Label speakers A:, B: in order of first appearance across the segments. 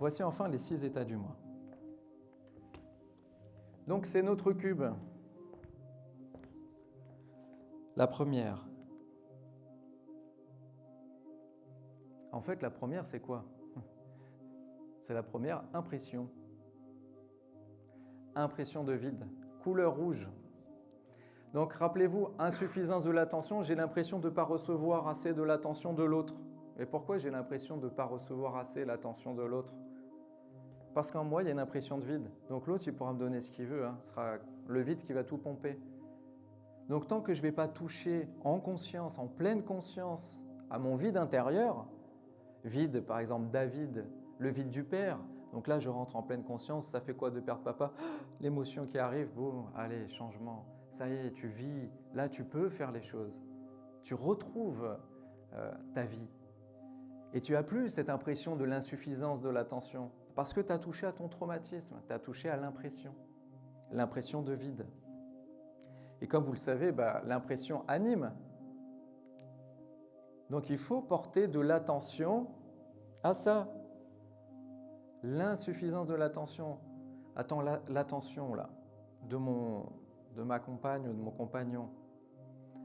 A: Voici enfin les 6 états du moi. Donc c'est notre cube. La première. En fait, la première, c'est quoi? C'est la première impression. Impression de vide. Couleur rouge. Donc rappelez-vous, insuffisance de l'attention, j'ai l'impression de ne pas recevoir assez de l'attention de l'autre. Et pourquoi j'ai l'impression de ne pas recevoir assez l'attention de l'autre? Parce qu'en moi, il y a une impression de vide. Donc l'autre, il pourra me donner ce qu'il veut, hein. Ce sera le vide qui va tout pomper. Donc tant que je ne vais pas toucher en conscience, en pleine conscience, à mon vide intérieur, vide, par exemple, David, le vide du père. Donc là, je rentre en pleine conscience. Ça fait quoi de perdre papa? L'émotion qui arrive, boum, allez, changement. Ça y est, tu vis. Là, tu peux faire les choses. Tu retrouves ta vie. Et tu n'as plus cette impression de l'insuffisance de l'attention. Parce que tu as touché à ton traumatisme, tu as touché à l'impression de vide. Et comme vous le savez, l'impression anime. Donc il faut porter de l'attention à ça. L'insuffisance de l'attention. Attends, l'attention là, de ma compagne ou de mon compagnon,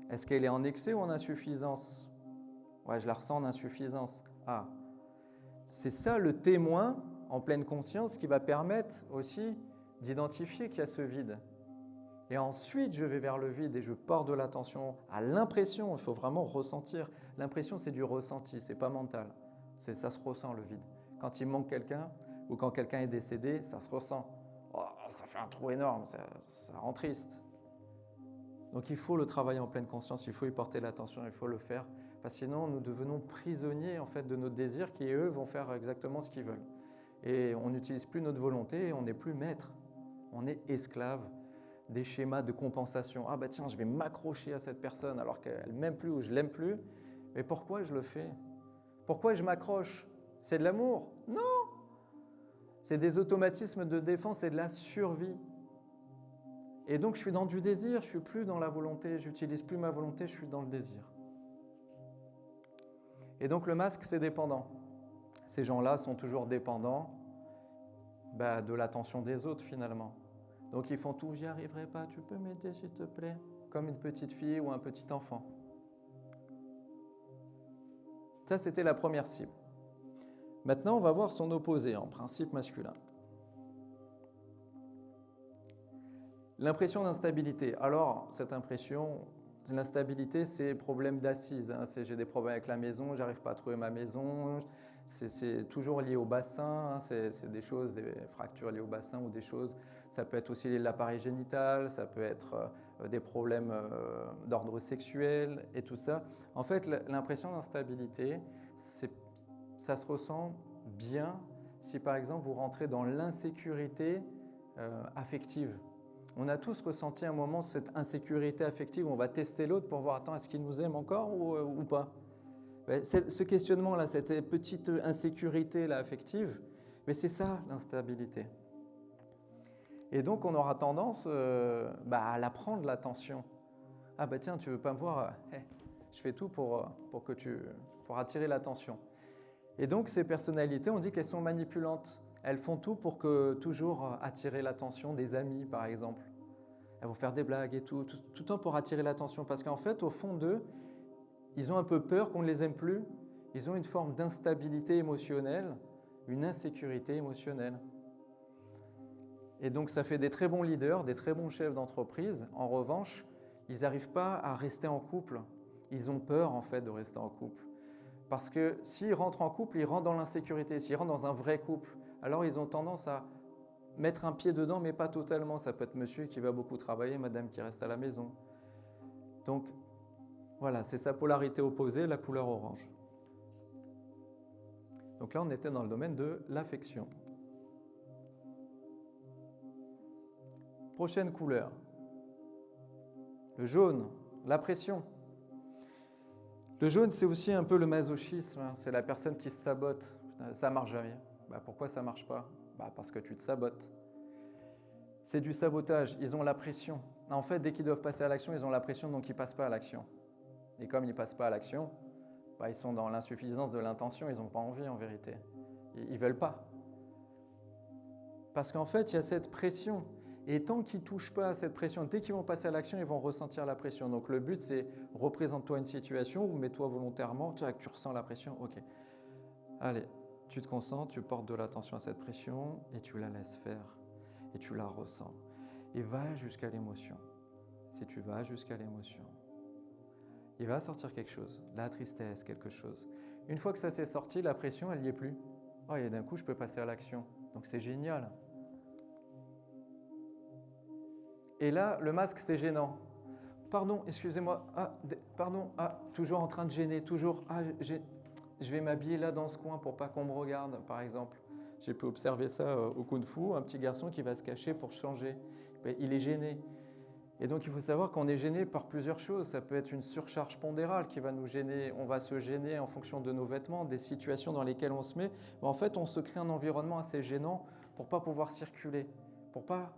A: est-ce qu'elle est en excès ou en insuffisance? Ouais, je la ressens en insuffisance. Ah, c'est ça le témoin en pleine conscience qui va permettre aussi d'identifier qu'il y a ce vide. Et ensuite, je vais vers le vide et je porte de l'attention à l'impression. Il faut vraiment ressentir. L'impression, c'est du ressenti, c'est pas mental. Ça se ressent, le vide. Quand il manque quelqu'un ou quand quelqu'un est décédé, ça se ressent. Oh, ça fait un trou énorme, ça rend triste. Donc il faut le travailler en pleine conscience, il faut y porter l'attention, il faut le faire. Parce que sinon, nous devenons prisonniers en fait, de nos désirs qui, eux, vont faire exactement ce qu'ils veulent. Et on n'utilise plus notre volonté et on n'est plus maître. On est esclave des schémas de compensation. Ah tiens, je vais m'accrocher à cette personne alors qu'elle ne m'aime plus ou je ne l'aime plus. Mais pourquoi je le fais? Pourquoi je m'accroche? C'est de l'amour? Non! C'est des automatismes de défense et de la survie. Et donc je suis dans du désir, je ne suis plus dans la volonté, je n'utilise plus ma volonté, je suis dans le désir. Et donc le masque, c'est dépendant. Ces gens-là sont toujours dépendants de l'attention des autres finalement. Donc ils font tout, j'y arriverai pas, tu peux m'aider s'il te plaît? Comme une petite fille ou un petit enfant. Ça, c'était la première cible. Maintenant, on va voir son opposé, en principe masculin. L'impression d'instabilité. Alors, cette impression, l'instabilité, c'est problème d'assise. Hein. J'ai des problèmes avec la maison, j'arrive pas à trouver ma maison. C'est toujours lié au bassin. Hein. C'est des choses, des fractures liées au bassin ou des choses. Ça peut être aussi lié à l'appareil génital, ça peut être des problèmes d'ordre sexuel et tout ça. En fait, l'impression d'instabilité, ça se ressent bien si par exemple vous rentrez dans l'insécurité affective. On a tous ressenti un moment cette insécurité affective où on va tester l'autre pour voir, attends, est-ce qu'il nous aime encore ou pas? Ce questionnement-là, cette petite insécurité-là affective, mais c'est ça l'instabilité. Et donc on aura tendance à la prendre l'attention. Ah tiens, tu veux pas me voir? Je fais tout pour attirer l'attention. Et donc ces personnalités, on dit qu'elles sont manipulantes. Elles font tout pour toujours attirer l'attention des amis, par exemple. Elles vont faire des blagues et tout le temps pour attirer l'attention. Parce qu'en fait, au fond d'eux, ils ont un peu peur qu'on ne les aime plus. Ils ont une forme d'instabilité émotionnelle, une insécurité émotionnelle. Et donc ça fait des très bons leaders, des très bons chefs d'entreprise. En revanche, ils n'arrivent pas à rester en couple. Ils ont peur en fait de rester en couple. Parce que s'ils rentrent en couple, ils rentrent dans l'insécurité. S'ils rentrent dans un vrai couple, alors ils ont tendance à mettre un pied dedans, mais pas totalement. Ça peut être monsieur qui va beaucoup travailler, madame qui reste à la maison. Donc voilà, c'est sa polarité opposée, la couleur orange. Donc là, on était dans le domaine de l'affection. Prochaine couleur. Le jaune, la pression. Le jaune, c'est aussi un peu le masochisme. C'est la personne qui se sabote. Ça ne marche jamais. Pourquoi ça ne marche pas? Parce que tu te sabotes. C'est du sabotage. Ils ont la pression. En fait, dès qu'ils doivent passer à l'action, ils ont la pression, donc ils ne passent pas à l'action. Et comme ils ne passent pas à l'action, ils sont dans l'insuffisance de l'intention. Ils n'ont pas envie, en vérité. Ils ne veulent pas. Parce qu'en fait, il y a cette pression. Et tant qu'ils ne touchent pas à cette pression, dès qu'ils vont passer à l'action, ils vont ressentir la pression. Donc le but, c'est représente-toi une situation ou mets-toi volontairement, tu vois, que tu ressens la pression, ok. Allez, tu te concentres, tu portes de l'attention à cette pression et tu la laisses faire. Et tu la ressens. Et va jusqu'à l'émotion. Si tu vas jusqu'à l'émotion, il va sortir quelque chose, la tristesse, quelque chose. Une fois que ça s'est sorti, la pression, elle n'y est plus. Oh, et d'un coup, je peux passer à l'action. Donc c'est génial. Et là, le masque, c'est gênant. Pardon, excusez-moi. Pardon, toujours en train de gêner, toujours. Je vais m'habiller là dans ce coin pour pas qu'on me regarde, par exemple. J'ai pu observer ça au Kung Fu, un petit garçon qui va se cacher pour changer. Il est gêné. Et donc il faut savoir qu'on est gêné par plusieurs choses. Ça peut être une surcharge pondérale qui va nous gêner. On va se gêner en fonction de nos vêtements, des situations dans lesquelles on se met. En fait, on se crée un environnement assez gênant pour ne pas pouvoir circuler, pour ne pas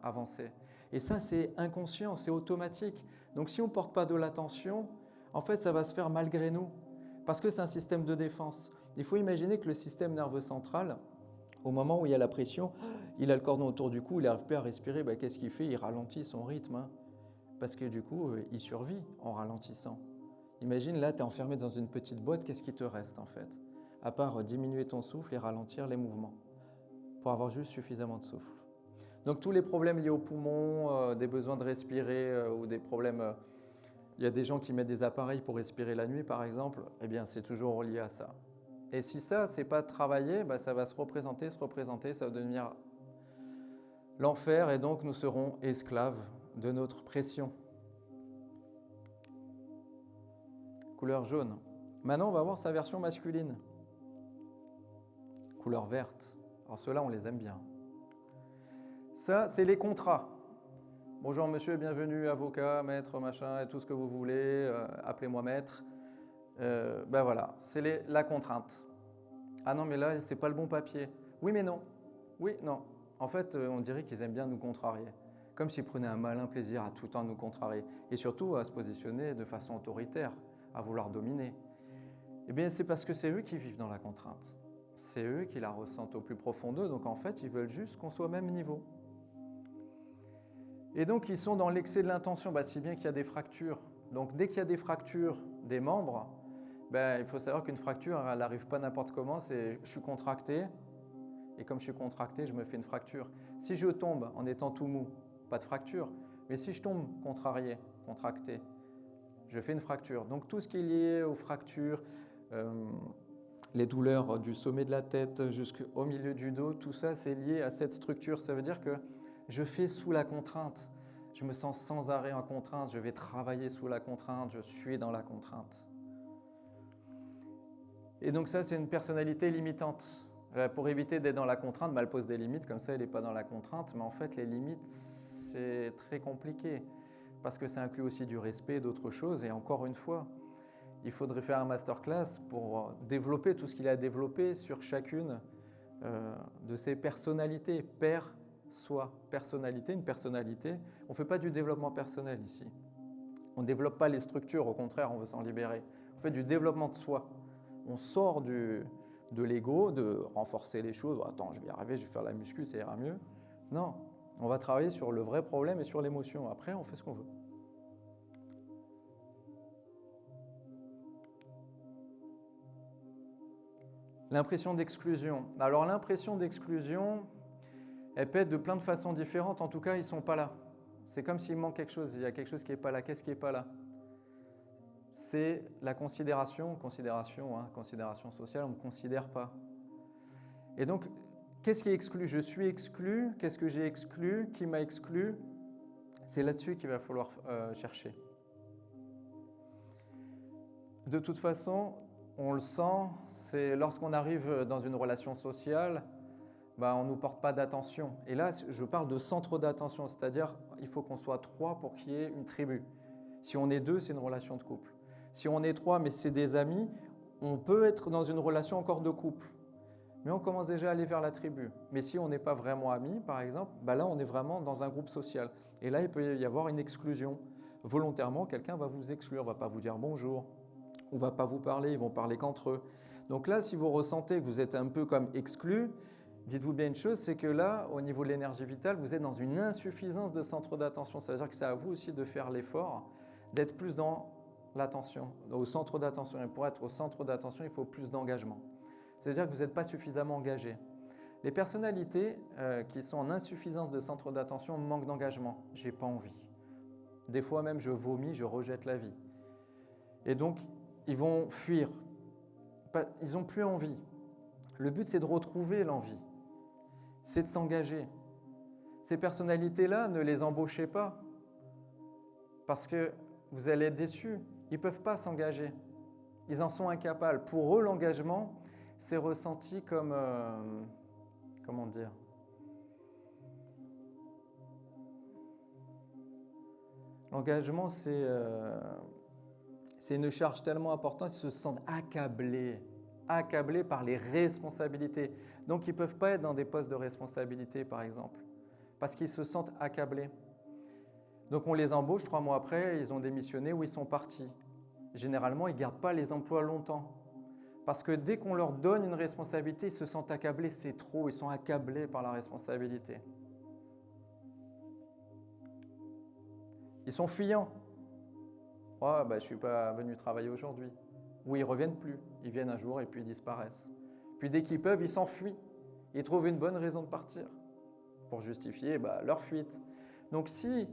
A: avancer. Et ça, c'est inconscient, c'est automatique. Donc si on ne porte pas de l'attention, en fait, ça va se faire malgré nous, parce que c'est un système de défense. Il faut imaginer que le système nerveux central, au moment où il y a la pression, il a le cordon autour du cou, il n'arrive plus à respirer, qu'est-ce qu'il fait? Il ralentit son rythme, parce que du coup, il survit en ralentissant. Imagine, là, tu es enfermé dans une petite boîte, qu'est-ce qui te reste en fait? À part diminuer ton souffle et ralentir les mouvements, pour avoir juste suffisamment de souffle. Donc tous les problèmes liés aux poumons, des besoins de respirer ou des problèmes... il y a des gens qui mettent des appareils pour respirer la nuit, par exemple, eh bien c'est toujours relié à ça. Et si ça, c'est pas travaillé, ça va se représenter, ça va devenir l'enfer et donc nous serons esclaves de notre pression. Couleur jaune. Maintenant, on va voir sa version masculine. Couleur verte. Alors ceux-là, on les aime bien. Ça, c'est les contrats. Bonjour monsieur, bienvenue, avocat, maître, machin, et tout ce que vous voulez, appelez-moi maître. Voilà, c'est la contrainte. Ah non, mais là, c'est pas le bon papier. Oui, mais non. Oui, non. En fait, on dirait qu'ils aiment bien nous contrarier. Comme s'ils prenaient un malin plaisir à tout le temps nous contrarier. Et surtout à se positionner de façon autoritaire, à vouloir dominer. Eh bien, c'est parce que c'est eux qui vivent dans la contrainte. C'est eux qui la ressentent au plus profond d'eux. Donc en fait, ils veulent juste qu'on soit au même niveau. Et donc, ils sont dans l'excès de l'intention, si bien qu'il y a des fractures. Donc, dès qu'il y a des fractures des membres, il faut savoir qu'une fracture, elle n'arrive pas n'importe comment. C'est je suis contracté, et comme je suis contracté, je me fais une fracture. Si je tombe en étant tout mou, pas de fracture. Mais si je tombe contrarié, contracté, je fais une fracture. Donc, tout ce qui est lié aux fractures, les douleurs du sommet de la tête jusqu'au milieu du dos, tout ça, c'est lié à cette structure. Ça veut dire que je fais sous la contrainte, je me sens sans arrêt en contrainte, je vais travailler sous la contrainte, je suis dans la contrainte. Et donc ça, c'est une personnalité limitante. Pour éviter d'être dans la contrainte, elle pose des limites, comme ça elle n'est pas dans la contrainte, mais en fait les limites, c'est très compliqué, parce que ça inclut aussi du respect, d'autres choses, et encore une fois, il faudrait faire un masterclass pour développer tout ce qu'il a développé sur chacune de ses personnalités, soi, personnalité, une personnalité. On ne fait pas du développement personnel ici. On ne développe pas les structures, au contraire, on veut s'en libérer. On fait du développement de soi. On sort de l'ego, de renforcer les choses. Attends, je vais y arriver, je vais faire la muscu, ça ira mieux. Non, on va travailler sur le vrai problème et sur l'émotion. Après, on fait ce qu'on veut. L'impression d'exclusion. Alors l'impression d'exclusion, elle peut être de plein de façons différentes. En tout cas, ils ne sont pas là. C'est comme s'il manque quelque chose. Il y a quelque chose qui n'est pas là. Qu'est-ce qui n'est pas là? C'est la considération sociale, on ne me considère pas. Et donc, qu'est-ce qui est exclu? Je suis exclu. Qu'est-ce que j'ai exclu? Qui m'a exclu? C'est là-dessus qu'il va falloir chercher. De toute façon, on le sent, c'est lorsqu'on arrive dans une relation sociale, on ne nous porte pas d'attention. Et là, je parle de centre d'attention, c'est-à-dire il faut qu'on soit 3 pour qu'il y ait une tribu. Si on est 2, c'est une relation de couple. Si on est 3, mais c'est des amis, on peut être dans une relation encore de couple. Mais on commence déjà à aller vers la tribu. Mais si on n'est pas vraiment amis, par exemple, là, on est vraiment dans un groupe social. Et là, il peut y avoir une exclusion. Volontairement, quelqu'un va vous exclure, ne va pas vous dire bonjour, ou ne va pas vous parler, ils vont parler qu'entre eux. Donc là, si vous ressentez que vous êtes un peu comme exclu, dites-vous bien une chose, c'est que là, au niveau de l'énergie vitale, vous êtes dans une insuffisance de centre d'attention. Ça veut dire que c'est à vous aussi de faire l'effort d'être plus dans l'attention, au centre d'attention. Et pour être au centre d'attention, il faut plus d'engagement. Ça veut dire que vous n'êtes pas suffisamment engagé. Les personnalités qui sont en insuffisance de centre d'attention manquent d'engagement. J'ai pas envie. Des fois même, je vomis, je rejette la vie. Et donc, ils vont fuir. Ils n'ont plus envie. Le but, c'est de retrouver l'envie. C'est de s'engager. Ces personnalités-là, ne les embauchez pas parce que vous allez être déçus. Ils ne peuvent pas s'engager. Ils en sont incapables. Pour eux, l'engagement, c'est ressenti comme... comment dire ? L'engagement, c'est une charge tellement importante, ils se sentent accablés par les responsabilités. Donc, ils ne peuvent pas être dans des postes de responsabilité, par exemple, parce qu'ils se sentent accablés. Donc, on les embauche, 3 mois après, ils ont démissionné ou ils sont partis. Généralement, ils ne gardent pas les emplois longtemps. Parce que dès qu'on leur donne une responsabilité, ils se sentent accablés, c'est trop, ils sont accablés par la responsabilité. Ils sont fuyants. Oh, je ne suis pas venu travailler aujourd'hui. Ou ils ne reviennent plus. Ils viennent un jour et puis ils disparaissent. Puis dès qu'ils peuvent, ils s'enfuient. Ils trouvent une bonne raison de partir pour justifier leur fuite. Donc s'ils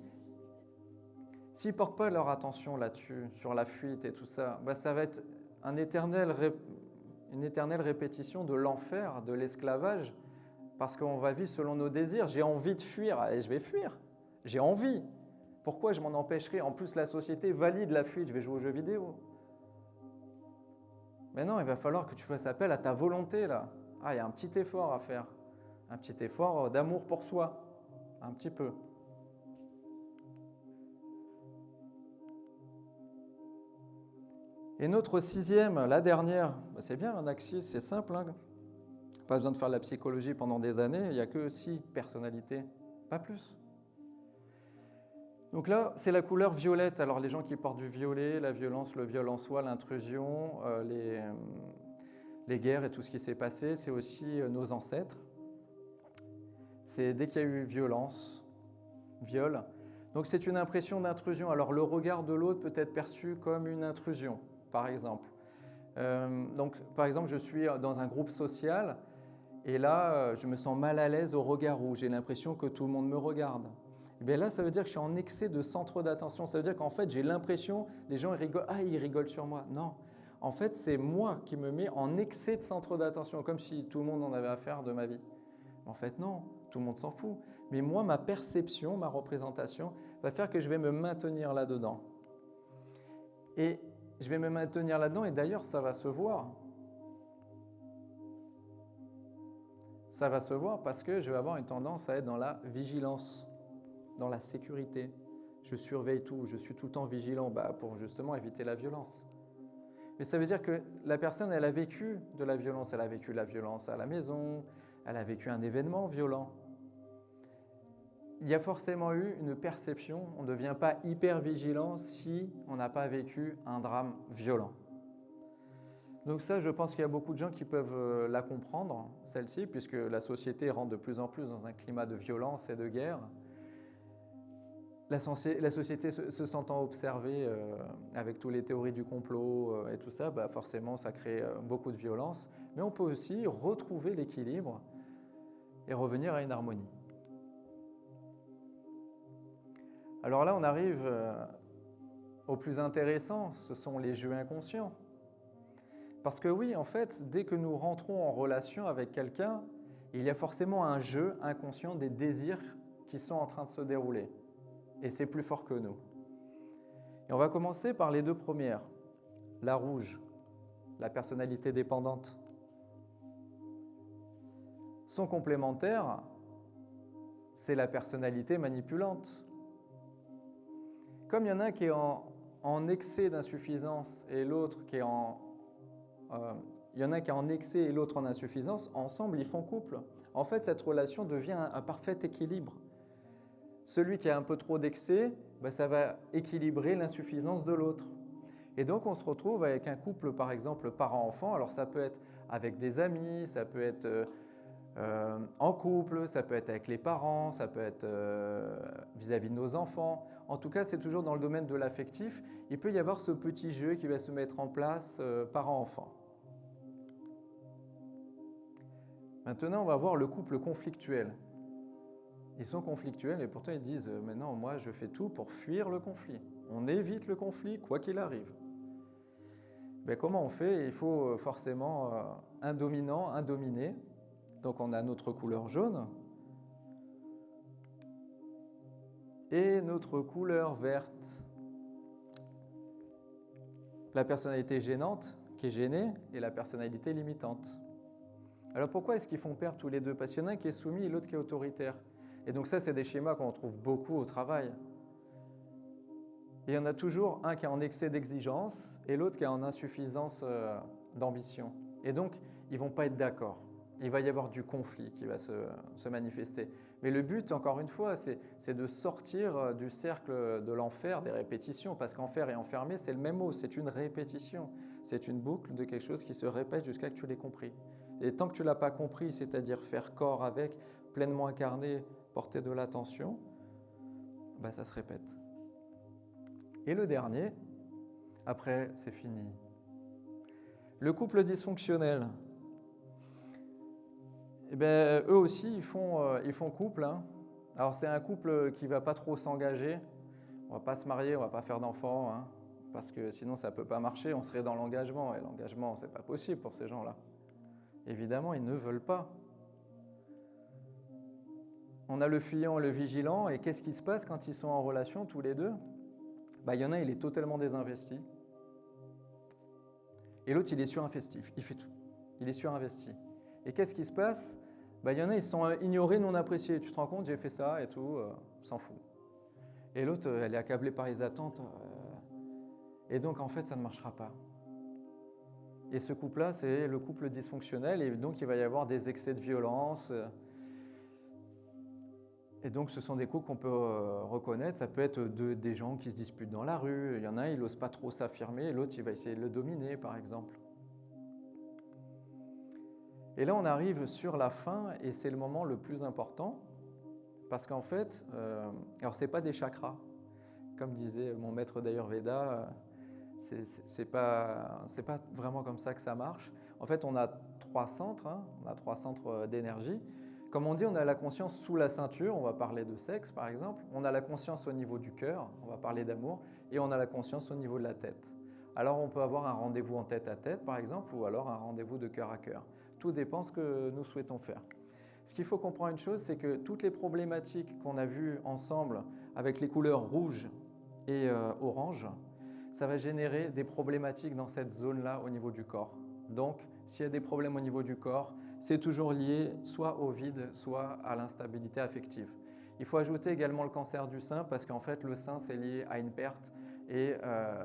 A: ne portent pas leur attention là-dessus, sur la fuite et tout ça, ça va être une éternelle répétition de l'enfer, de l'esclavage, parce qu'on va vivre selon nos désirs. J'ai envie de fuir, et je vais fuir. J'ai envie. Pourquoi je m'en empêcherai? En plus, la société valide la fuite, je vais jouer aux jeux vidéo. Mais non, il va falloir que tu fasses appel à ta volonté, là. Ah, il y a un petit effort à faire. Un petit effort d'amour pour soi. Un petit peu. Et notre 6e, la dernière, c'est bien un axis, c'est simple. Hein. Pas besoin de faire de la psychologie pendant des années, il n'y a que 6 personnalités, pas plus. Donc là, c'est la couleur violette. Alors les gens qui portent du violet, la violence, le viol en soi, l'intrusion, les guerres et tout ce qui s'est passé, c'est aussi nos ancêtres. C'est dès qu'il y a eu violence, viol. Donc c'est une impression d'intrusion. Alors le regard de l'autre peut être perçu comme une intrusion, par exemple. Donc par exemple, je suis dans un groupe social et là, je me sens mal à l'aise au regard où j'ai l'impression que tout le monde me regarde. Et bien là, ça veut dire que je suis en excès de centre d'attention. Ça veut dire qu'en fait, j'ai l'impression, les gens ils rigolent, ils rigolent sur moi. Non, en fait, c'est moi qui me mets en excès de centre d'attention, comme si tout le monde en avait affaire de ma vie. En fait, non, tout le monde s'en fout. Mais moi, ma perception, ma représentation, va faire que je vais me maintenir là-dedans. Et je vais me maintenir là-dedans, et d'ailleurs, ça va se voir. Ça va se voir parce que je vais avoir une tendance à être dans la vigilance, dans la sécurité. Je surveille tout, je suis tout le temps vigilant pour justement éviter la violence. Mais ça veut dire que la personne, elle a vécu de la violence. Elle a vécu la violence à la maison, elle a vécu un événement violent. Il y a forcément eu une perception. On ne devient pas hyper vigilant si on n'a pas vécu un drame violent. Donc ça, je pense qu'il y a beaucoup de gens qui peuvent la comprendre, celle-ci, puisque la société rentre de plus en plus dans un climat de violence et de guerre. La société se sentant observée avec toutes les théories du complot et tout ça, forcément, ça crée beaucoup de violence. Mais on peut aussi retrouver l'équilibre et revenir à une harmonie. Alors là, on arrive au plus intéressant, ce sont les jeux inconscients. Parce que oui, en fait, dès que nous rentrons en relation avec quelqu'un, il y a forcément un jeu inconscient des désirs qui sont en train de se dérouler. Et c'est plus fort que nous. Et on va commencer par les 2 premières. La rouge, la personnalité dépendante. Son complémentaire, c'est la personnalité manipulante. Comme il y en a qui est en excès d'insuffisance et l'autre qui est il y en a qui est en excès et l'autre en insuffisance, ensemble ils font couple. En fait, cette relation devient un parfait équilibre. Celui qui a un peu trop d'excès, ça va équilibrer l'insuffisance de l'autre. Et donc on se retrouve avec un couple, par exemple, parent-enfant. Alors ça peut être avec des amis, ça peut être En couple, ça peut être avec les parents, ça peut être vis-à-vis de nos enfants. En tout cas, c'est toujours dans le domaine de l'affectif. Il peut y avoir ce petit jeu qui va se mettre en place parent-enfant. Maintenant, on va voir le couple conflictuel. Ils sont conflictuels et pourtant ils disent « Mais non, moi je fais tout pour fuir le conflit. On évite le conflit quoi qu'il arrive. » Ben, comment on fait? Il faut forcément un dominant, un dominé. Donc on a notre couleur jaune et notre couleur verte. La personnalité gênante, qui est gênée, et la personnalité limitante. Alors pourquoi est-ce qu'ils font pair tous les deux? Parce qu'il y en a un qui est soumis et l'autre qui est autoritaire. Et donc ça, c'est des schémas qu'on trouve beaucoup au travail. Et il y en a toujours un qui est en excès d'exigence et l'autre qui est en insuffisance d'ambition. Et donc, ils ne vont pas être d'accord. Il va y avoir du conflit qui va se manifester. Mais le but, encore une fois, c'est de sortir du cercle de l'enfer, des répétitions, parce qu'enfer et enfermé, c'est le même mot, c'est une répétition. C'est une boucle de quelque chose qui se répète jusqu'à ce que tu l'aies compris. Et tant que tu ne l'as pas compris, c'est-à-dire faire corps avec, pleinement incarné, porter de l'attention, ben ça se répète. Et le dernier, après, c'est fini. Le couple dysfonctionnel. Eh bien, eux aussi, ils font couple. Hein. Alors, c'est un couple qui ne va pas trop s'engager. On ne va pas se marier, on ne va pas faire d'enfants, hein, parce que sinon, ça ne peut pas marcher. On serait dans l'engagement. Et l'engagement, ce n'est pas possible pour ces gens-là. Évidemment, ils ne veulent pas. On a le fuyant et le vigilant. Et qu'est-ce qui se passe quand ils sont en relation, tous les deux? Il y en a, il est totalement désinvesti. Et l'autre, il est surinvestif. Il fait tout. Il est surinvesti. Et qu'est-ce qui se passe? Il y en a, ils sont ignorés, non appréciés. Tu te rends compte, j'ai fait ça et tout, s'en fout. Et l'autre, elle est accablée par les attentes. Et donc, en fait, ça ne marchera pas. Et ce couple-là, c'est le couple dysfonctionnel. Et donc, il va y avoir des excès de violence. Et donc, ce sont des couples qu'on peut reconnaître. Ça peut être des gens qui se disputent dans la rue. Il y en a un, il n'ose pas trop s'affirmer. L'autre, il va essayer de le dominer, par exemple. Et là, on arrive sur la fin, et c'est le moment le plus important, parce qu'en fait, alors c'est pas des chakras, comme disait mon maître d'Ayurveda, c'est pas vraiment comme ça que ça marche. En fait, on a 3 centres, hein, on a 3 centres d'énergie. Comme on dit, on a la conscience sous la ceinture, on va parler de sexe par exemple, on a la conscience au niveau du cœur, on va parler d'amour, et on a la conscience au niveau de la tête. Alors on peut avoir un rendez-vous en tête à tête par exemple, ou alors un rendez-vous de cœur à cœur. Tout dépend de ce que nous souhaitons faire. Ce qu'il faut comprendre une chose, c'est que toutes les problématiques qu'on a vues ensemble avec les couleurs rouge et orange, ça va générer des problématiques dans cette zone-là au niveau du corps. Donc, s'il y a des problèmes au niveau du corps, c'est toujours lié soit au vide, soit à l'instabilité affective. Il faut ajouter également le cancer du sein parce qu'en fait, le sein, c'est lié à une perte et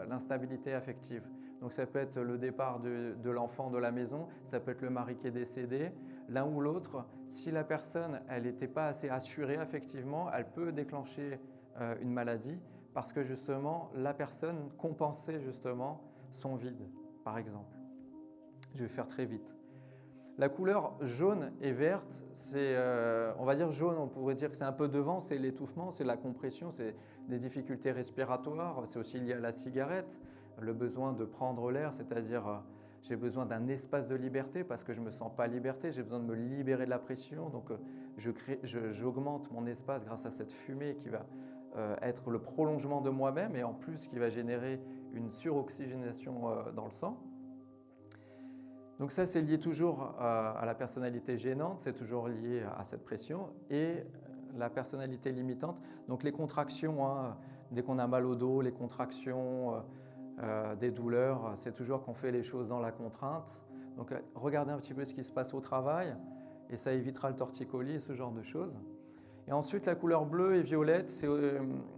A: l'instabilité affective. Donc ça peut être le départ de l'enfant de la maison, ça peut être le mari qui est décédé, l'un ou l'autre. Si la personne elle n'était pas assez assurée affectivement, elle peut déclencher une maladie parce que justement la personne compensait justement son vide, par exemple. Je vais faire très vite. La couleur jaune et verte, c'est, on va dire jaune, on pourrait dire que c'est un peu devant, c'est l'étouffement, c'est la compression, c'est des difficultés respiratoires, c'est aussi lié à la cigarette, le besoin de prendre l'air, c'est-à-dire j'ai besoin d'un espace de liberté parce que je ne me sens pas liberté, j'ai besoin de me libérer de la pression, donc j'augmente mon espace grâce à cette fumée qui va être le prolongement de moi-même et en plus qui va générer une suroxygénation dans le sang. Donc ça, c'est lié toujours à la personnalité gênante, c'est toujours lié à cette pression et la personnalité limitante. Donc les contractions, hein, dès qu'on a mal au dos, les contractions, des douleurs, c'est toujours qu'on fait les choses dans la contrainte. Donc regardez un petit peu ce qui se passe au travail et ça évitera le torticolis et ce genre de choses. Et ensuite, la couleur bleue et violette,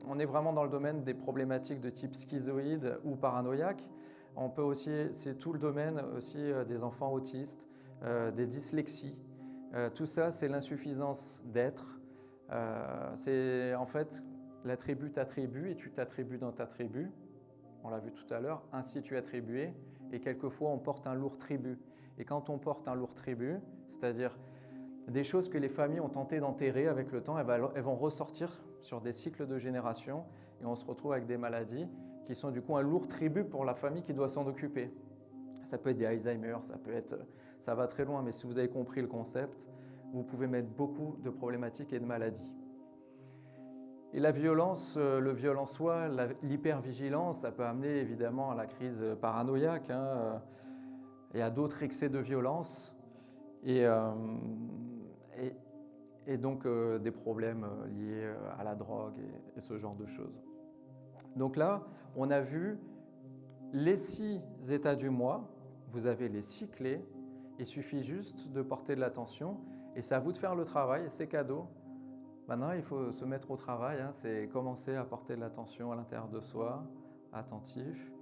A: on est vraiment dans le domaine des problématiques de type schizoïde ou paranoïaque. On peut aussi, c'est tout le domaine aussi des enfants autistes, des dyslexies. Tout ça, c'est l'insuffisance d'être. C'est en fait la tribu t'attribue et tu t'attribues dans ta tribu. On l'a vu tout à l'heure, ainsi tu es attribué. Et quelquefois, on porte un lourd tribut. Et quand on porte un lourd tribut, c'est-à-dire des choses que les familles ont tenté d'enterrer avec le temps, elles vont ressortir sur des cycles de génération et on se retrouve avec des maladies qui sont du coup un lourd tribut pour la famille qui doit s'en occuper. Ça peut être des Alzheimer, ça va très loin, mais si vous avez compris le concept, vous pouvez mettre beaucoup de problématiques et de maladies. Et la violence, le viol en soi, l'hypervigilance, ça peut amener évidemment à la crise paranoïaque et à d'autres excès de violence et donc des problèmes liés à la drogue et ce genre de choses. Donc là, on a vu les 6 états du moi, vous avez les 6 clés, il suffit juste de porter de l'attention et c'est à vous de faire le travail, c'est cadeau. Maintenant, il faut se mettre au travail, c'est commencer à porter de l'attention à l'intérieur de soi, attentif.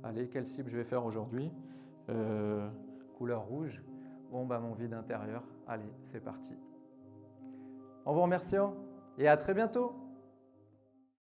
A: Allez, quelle cible je vais faire aujourd'hui? Couleur rouge. Bon, mon vide intérieur. Allez, c'est parti. En vous remerciant et à très bientôt.